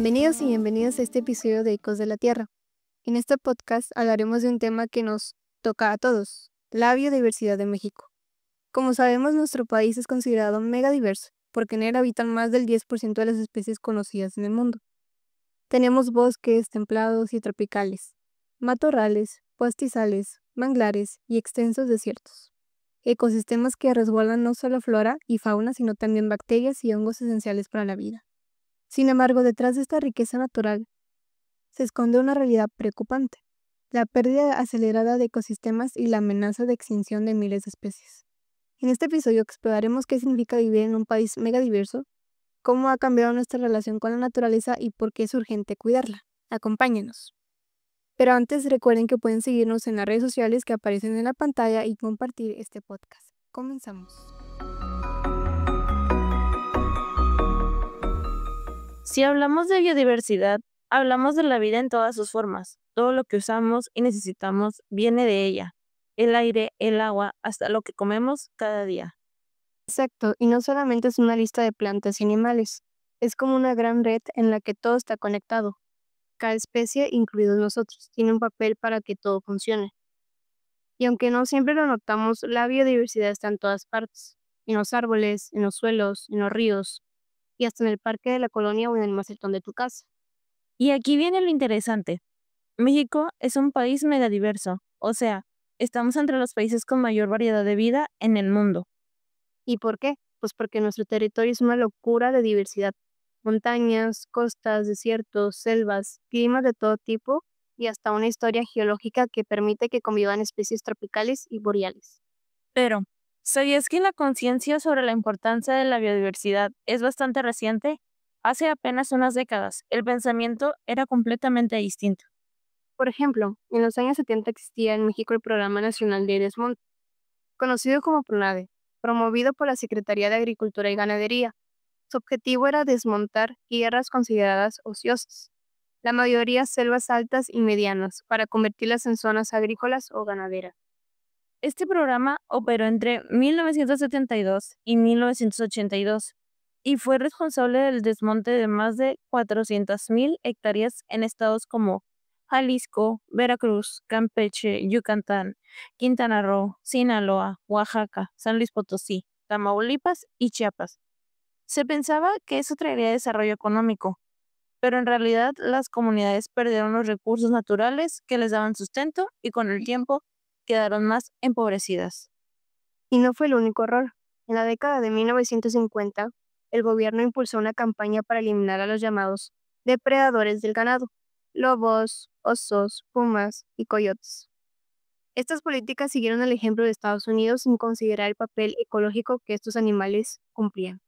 Bienvenidos y bienvenidas a este episodio de Ecos de la Tierra. En este podcast hablaremos de un tema que nos toca a todos, la biodiversidad de México. Como sabemos, nuestro país es considerado mega diverso, porque en él habitan más del 10% de las especies conocidas en el mundo. Tenemos bosques templados y tropicales, matorrales, pastizales, manglares y extensos desiertos. Ecosistemas que resguardan no solo flora y fauna, sino también bacterias y hongos esenciales para la vida. Sin embargo, detrás de esta riqueza natural se esconde una realidad preocupante: la pérdida acelerada de ecosistemas y la amenaza de extinción de miles de especies. En este episodio exploraremos qué significa vivir en un país megadiverso, cómo ha cambiado nuestra relación con la naturaleza y por qué es urgente cuidarla. Acompáñenos. Pero antes, recuerden que pueden seguirnos en las redes sociales que aparecen en la pantalla y compartir este podcast. Comenzamos. Si hablamos de biodiversidad, hablamos de la vida en todas sus formas. Todo lo que usamos y necesitamos viene de ella. El aire, el agua, hasta lo que comemos cada día. Exacto, y no solamente es una lista de plantas y animales, es como una gran red en la que todo está conectado. Cada especie, incluidos nosotros, tiene un papel para que todo funcione. Y aunque no siempre lo notamos, la biodiversidad está en todas partes: en los árboles, en los suelos, en los ríos, y hasta en el parque de la colonia o en el macetón de tu casa. Y aquí viene lo interesante. México es un país megadiverso, o sea, estamos entre los países con mayor variedad de vida en el mundo. ¿Y por qué? Pues porque nuestro territorio es una locura de diversidad: montañas, costas, desiertos, selvas, climas de todo tipo y hasta una historia geológica que permite que convivan especies tropicales y boreales. Pero, ¿sabías que la conciencia sobre la importancia de la biodiversidad es bastante reciente? Hace apenas unas décadas, el pensamiento era completamente distinto. Por ejemplo, en los años 70 existía en México el Programa Nacional de Desmonte, conocido como PRONADE, promovido por la Secretaría de Agricultura y Ganadería. Su objetivo era desmontar tierras consideradas ociosas, la mayoría selvas altas y medianas, para convertirlas en zonas agrícolas o ganaderas. Este programa operó entre 1972 y 1982 y fue responsable del desmonte de más de 400,000 hectáreas en estados como Jalisco, Veracruz, Campeche, Yucatán, Quintana Roo, Sinaloa, Oaxaca, San Luis Potosí, Tamaulipas y Chiapas. Se pensaba que eso traería desarrollo económico, pero en realidad las comunidades perdieron los recursos naturales que les daban sustento y con el tiempo quedaron más empobrecidas. Y no fue el único error. En la década de 1950, el gobierno impulsó una campaña para eliminar a los llamados depredadores del ganado: lobos, osos, pumas y coyotes. Estas políticas siguieron el ejemplo de Estados Unidos sin considerar el papel ecológico que estos animales cumplían.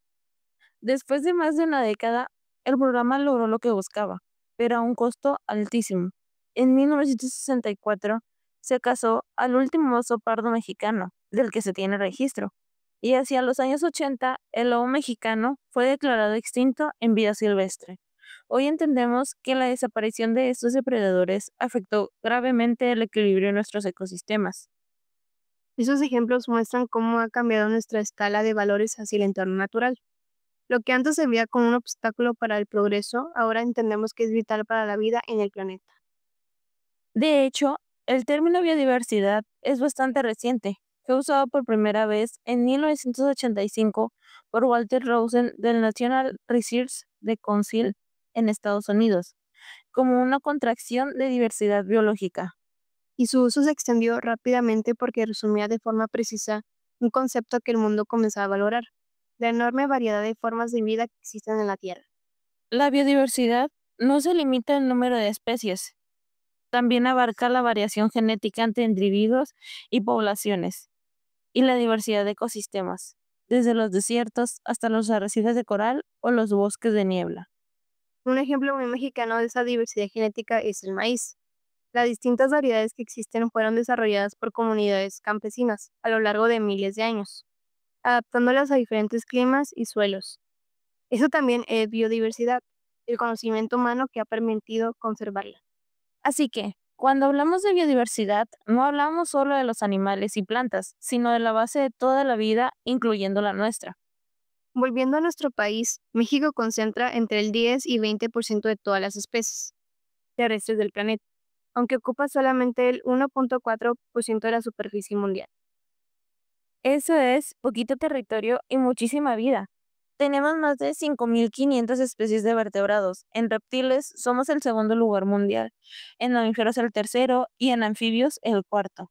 Después de más de una década, el programa logró lo que buscaba, pero a un costo altísimo. En 1964 se cazó al último oso pardo mexicano, del que se tiene registro, y hacia los años 80 el lobo mexicano fue declarado extinto en vida silvestre. Hoy entendemos que la desaparición de estos depredadores afectó gravemente el equilibrio de nuestros ecosistemas. Esos ejemplos muestran cómo ha cambiado nuestra escala de valores hacia el entorno natural. Lo que antes se veía como un obstáculo para el progreso, ahora entendemos que es vital para la vida en el planeta. De hecho, el término biodiversidad es bastante reciente. Fue usado por primera vez en 1985 por Walter Rosen del National Research Council en Estados Unidos, como una contracción de diversidad biológica. Y su uso se extendió rápidamente porque resumía de forma precisa un concepto que el mundo comenzaba a valorar: la enorme variedad de formas de vida que existen en la Tierra. La biodiversidad no se limita al número de especies, también abarca la variación genética entre individuos y poblaciones, y la diversidad de ecosistemas, desde los desiertos hasta los arrecifes de coral o los bosques de niebla. Un ejemplo muy mexicano de esa diversidad genética es el maíz. Las distintas variedades que existen fueron desarrolladas por comunidades campesinas a lo largo de miles de años, adaptándolas a diferentes climas y suelos. Eso también es biodiversidad, el conocimiento humano que ha permitido conservarla. Así que, cuando hablamos de biodiversidad, no hablamos solo de los animales y plantas, sino de la base de toda la vida, incluyendo la nuestra. Volviendo a nuestro país, México concentra entre el 10 y 20% de todas las especies terrestres del planeta, aunque ocupa solamente el 1.4% de la superficie mundial. Eso es poquito territorio y muchísima vida. Tenemos más de 5.500 especies de vertebrados. En reptiles somos el segundo lugar mundial, en mamíferos el tercero y en anfibios el cuarto.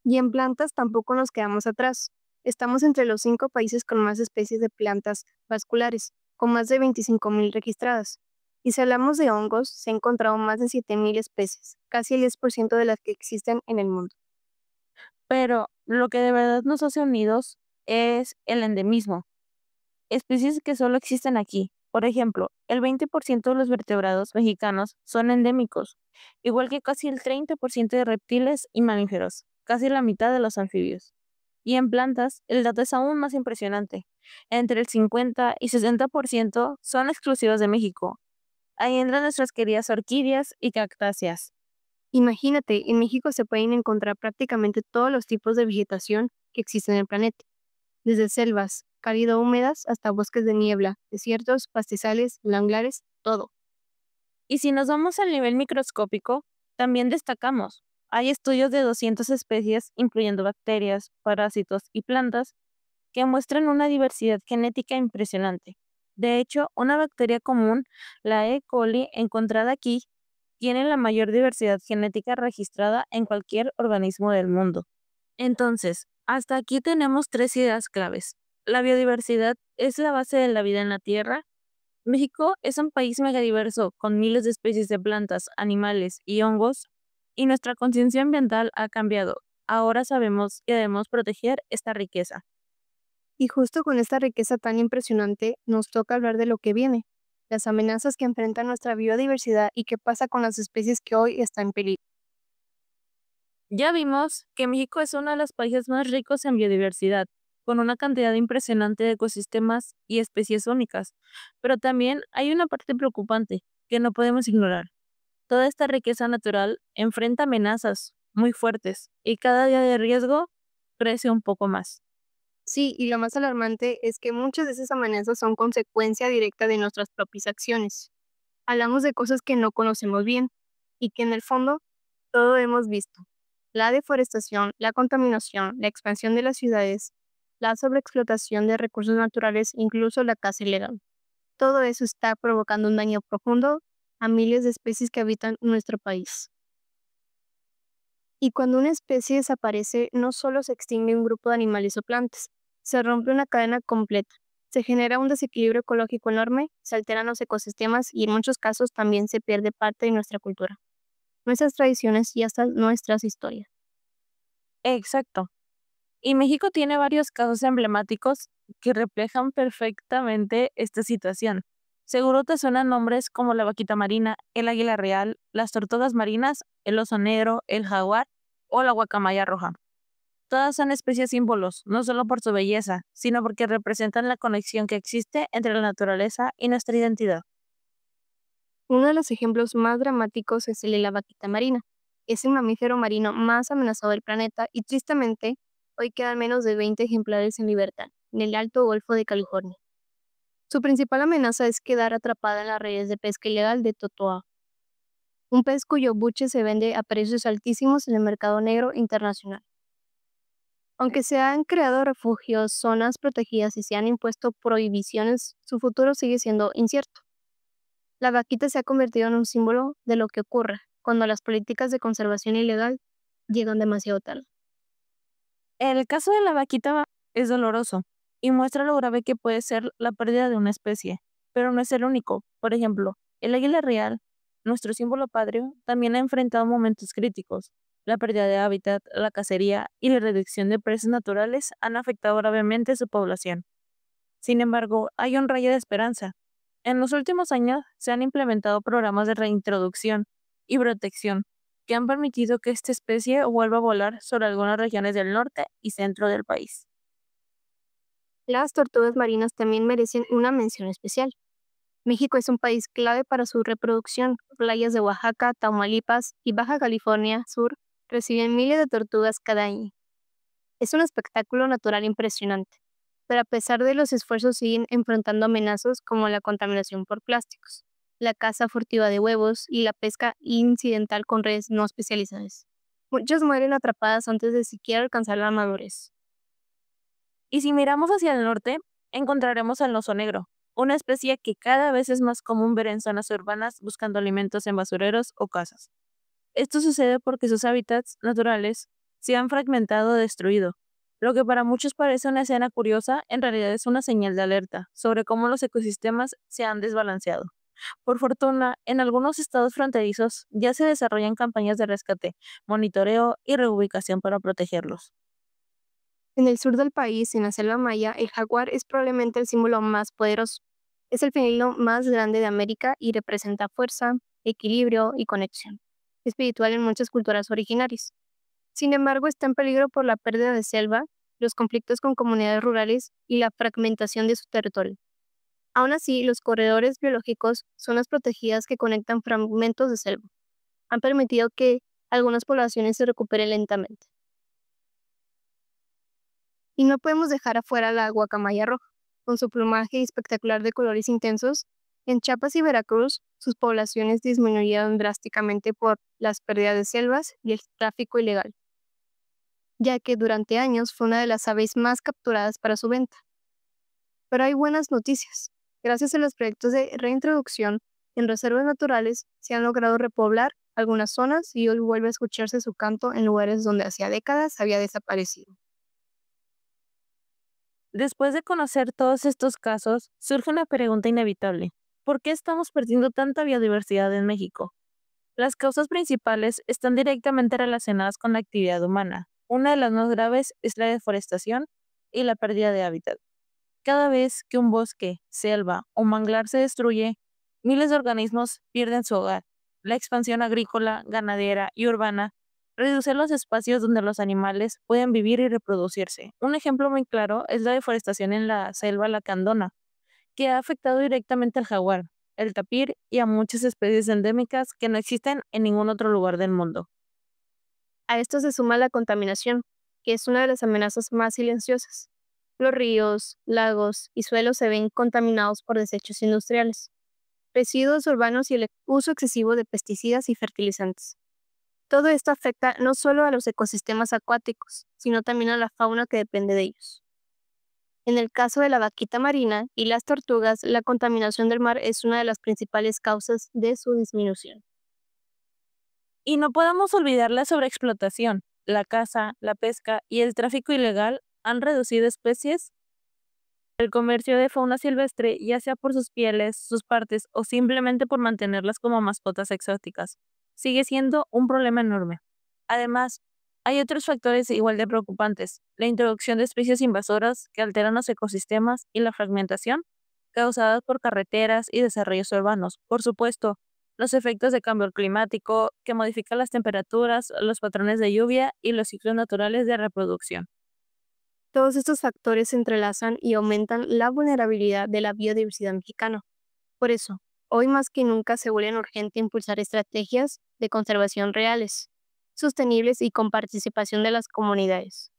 Y en plantas tampoco nos quedamos atrás. Estamos entre los 5 países con más especies de plantas vasculares, con más de 25.000 registradas. Y si hablamos de hongos, se han encontrado más de 7.000 especies, casi el 10% de las que existen en el mundo. Pero lo que de verdad nos hace unidos es el endemismo, especies que solo existen aquí. Por ejemplo, el 20% de los vertebrados mexicanos son endémicos, igual que casi el 30% de reptiles y mamíferos, casi la mitad de los anfibios. Y en plantas, el dato es aún más impresionante. Entre el 50 y 60% son exclusivas de México. Ahí entran nuestras queridas orquídeas y cactáceas. Imagínate, en México se pueden encontrar prácticamente todos los tipos de vegetación que existen en el planeta, desde selvas cálido húmedas hasta bosques de niebla, desiertos, pastizales, manglares, todo. Y si nos vamos al nivel microscópico, también destacamos. Hay estudios de 200 especies, incluyendo bacterias, parásitos y plantas, que muestran una diversidad genética impresionante. De hecho, una bacteria común, la E. coli, encontrada aquí, tiene la mayor diversidad genética registrada en cualquier organismo del mundo. Entonces, hasta aquí tenemos 3 ideas claves. La biodiversidad es la base de la vida en la Tierra. México es un país megadiverso con miles de especies de plantas, animales y hongos, y nuestra conciencia ambiental ha cambiado. Ahora sabemos que debemos proteger esta riqueza. Y justo con esta riqueza tan impresionante, nos toca hablar de lo que viene, las amenazas que enfrenta nuestra biodiversidad y qué pasa con las especies que hoy están en peligro. Ya vimos que México es uno de los países más ricos en biodiversidad, con una cantidad impresionante de ecosistemas y especies únicas, pero también hay una parte preocupante que no podemos ignorar. Toda esta riqueza natural enfrenta amenazas muy fuertes y cada día de riesgo crece un poco más. Sí, y lo más alarmante es que muchas de esas amenazas son consecuencia directa de nuestras propias acciones. Hablamos de cosas que no conocemos bien y que en el fondo todo hemos visto. La deforestación, la contaminación, la expansión de las ciudades, la sobreexplotación de recursos naturales, incluso la caza ilegal. Todo eso está provocando un daño profundo a miles de especies que habitan nuestro país. Y cuando una especie desaparece, no solo se extingue un grupo de animales o plantas, se rompe una cadena completa. Se genera un desequilibrio ecológico enorme, se alteran los ecosistemas y en muchos casos también se pierde parte de nuestra cultura, nuestras tradiciones y hasta nuestras historias. Exacto. Y México tiene varios casos emblemáticos que reflejan perfectamente esta situación. Seguro te suenan nombres como la vaquita marina, el águila real, las tortugas marinas, el oso negro, el jaguar o la guacamaya roja. Todas son especies símbolos, no solo por su belleza, sino porque representan la conexión que existe entre la naturaleza y nuestra identidad. Uno de los ejemplos más dramáticos es el de la vaquita marina. Es el mamífero marino más amenazado del planeta y tristemente hoy quedan menos de 20 ejemplares en libertad en el Alto Golfo de California. Su principal amenaza es quedar atrapada en las redes de pesca ilegal de Totoa, un pez cuyo buche se vende a precios altísimos en el mercado negro internacional. Aunque se han creado refugios, zonas protegidas y se han impuesto prohibiciones, su futuro sigue siendo incierto. La vaquita se ha convertido en un símbolo de lo que ocurre cuando las políticas de conservación ilegal llegan demasiado tarde. El caso de la vaquita es doloroso y muestra lo grave que puede ser la pérdida de una especie, pero no es el único. Por ejemplo, el águila real, nuestro símbolo patrio, también ha enfrentado momentos críticos. La pérdida de hábitat, la cacería y la reducción de presas naturales han afectado gravemente su población. Sin embargo, hay un rayo de esperanza. En los últimos años se han implementado programas de reintroducción y protección que han permitido que esta especie vuelva a volar sobre algunas regiones del norte y centro del país. Las tortugas marinas también merecen una mención especial. México es un país clave para su reproducción. Playas de Oaxaca, Tamaulipas y Baja California Sur reciben miles de tortugas cada año. Es un espectáculo natural impresionante. pero a pesar de los esfuerzos siguen enfrentando amenazas como la contaminación por plásticos, la caza furtiva de huevos y la pesca incidental con redes no especializadas. Muchas mueren atrapadas antes de siquiera alcanzar la madurez. Y si miramos hacia el norte, encontraremos al oso negro, una especie que cada vez es más común ver en zonas urbanas buscando alimentos en basureros o casas. Esto sucede porque sus hábitats naturales se han fragmentado o destruido. Lo que para muchos parece una escena curiosa, en realidad es una señal de alerta sobre cómo los ecosistemas se han desbalanceado. Por fortuna, en algunos estados fronterizos ya se desarrollan campañas de rescate, monitoreo y reubicación para protegerlos. En el sur del país, en la selva maya, el jaguar es probablemente el símbolo más poderoso. Es el felino más grande de América y representa fuerza, equilibrio y conexión espiritual en muchas culturas originarias. Sin embargo, está en peligro por la pérdida de selva, los conflictos con comunidades rurales y la fragmentación de su territorio. Aún así, los corredores biológicos, zonas protegidas que conectan fragmentos de selva, han permitido que algunas poblaciones se recuperen lentamente. Y no podemos dejar afuera la guacamaya roja, con su plumaje espectacular de colores intensos. En Chiapas y Veracruz, sus poblaciones disminuyeron drásticamente por las pérdidas de selvas y el tráfico ilegal, ya que durante años fue una de las aves más capturadas para su venta. Pero hay buenas noticias. Gracias a los proyectos de reintroducción en reservas naturales, se han logrado repoblar algunas zonas y hoy vuelve a escucharse su canto en lugares donde hacía décadas había desaparecido. Después de conocer todos estos casos, surge una pregunta inevitable. ¿Por qué estamos perdiendo tanta biodiversidad en México? Las causas principales están directamente relacionadas con la actividad humana. Una de las más graves es la deforestación y la pérdida de hábitat. Cada vez que un bosque, selva o manglar se destruye, miles de organismos pierden su hogar. La expansión agrícola, ganadera y urbana reduce los espacios donde los animales pueden vivir y reproducirse. Un ejemplo muy claro es la deforestación en la selva lacandona, que ha afectado directamente al jaguar, el tapir y a muchas especies endémicas que no existen en ningún otro lugar del mundo. A esto se suma la contaminación, que es una de las amenazas más silenciosas. Los ríos, lagos y suelos se ven contaminados por desechos industriales, residuos urbanos y el uso excesivo de pesticidas y fertilizantes. Todo esto afecta no solo a los ecosistemas acuáticos, sino también a la fauna que depende de ellos. En el caso de la vaquita marina y las tortugas, la contaminación del mar es una de las principales causas de su disminución. Y no podemos olvidar la sobreexplotación. La caza, la pesca y el tráfico ilegal han reducido especies. El comercio de fauna silvestre, ya sea por sus pieles, sus partes o simplemente por mantenerlas como mascotas exóticas, sigue siendo un problema enorme. Además, hay otros factores igual de preocupantes: la introducción de especies invasoras que alteran los ecosistemas y la fragmentación causadas por carreteras y desarrollos urbanos. Por supuesto, los efectos de cambio climático que modifican las temperaturas, los patrones de lluvia y los ciclos naturales de reproducción. Todos estos factores se entrelazan y aumentan la vulnerabilidad de la biodiversidad mexicana. Por eso, hoy más que nunca se vuelve urgente impulsar estrategias de conservación reales, sostenibles y con participación de las comunidades.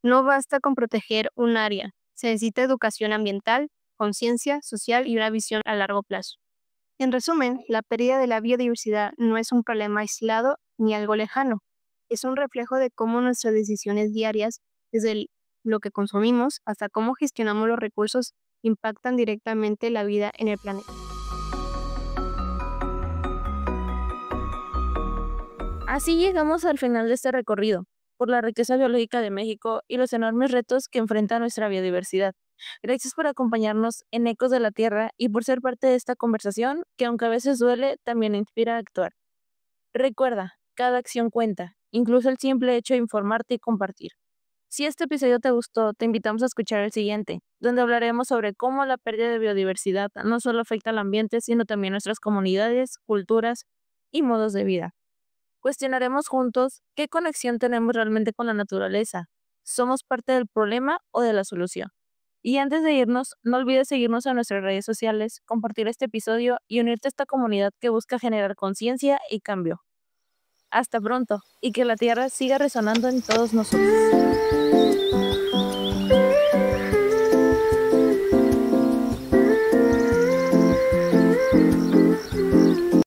No basta con proteger un área, se necesita educación ambiental, conciencia social y una visión a largo plazo. En resumen, la pérdida de la biodiversidad no es un problema aislado ni algo lejano, es un reflejo de cómo nuestras decisiones diarias, lo que consumimos hasta cómo gestionamos los recursos, impactan directamente la vida en el planeta. Así llegamos al final de este recorrido, por la riqueza biológica de México y los enormes retos que enfrenta nuestra biodiversidad. Gracias por acompañarnos en Ecos de la Tierra y por ser parte de esta conversación que, aunque a veces duele, también inspira a actuar. Recuerda, cada acción cuenta, incluso el simple hecho de informarte y compartir. Si este episodio te gustó, te invitamos a escuchar el siguiente, donde hablaremos sobre cómo la pérdida de biodiversidad no solo afecta al ambiente, sino también nuestras comunidades, culturas y modos de vida. Cuestionaremos juntos qué conexión tenemos realmente con la naturaleza. ¿Somos parte del problema o de la solución? Y antes de irnos, no olvides seguirnos en nuestras redes sociales, compartir este episodio y unirte a esta comunidad que busca generar conciencia y cambio. Hasta pronto, y que la Tierra siga resonando en todos nosotros.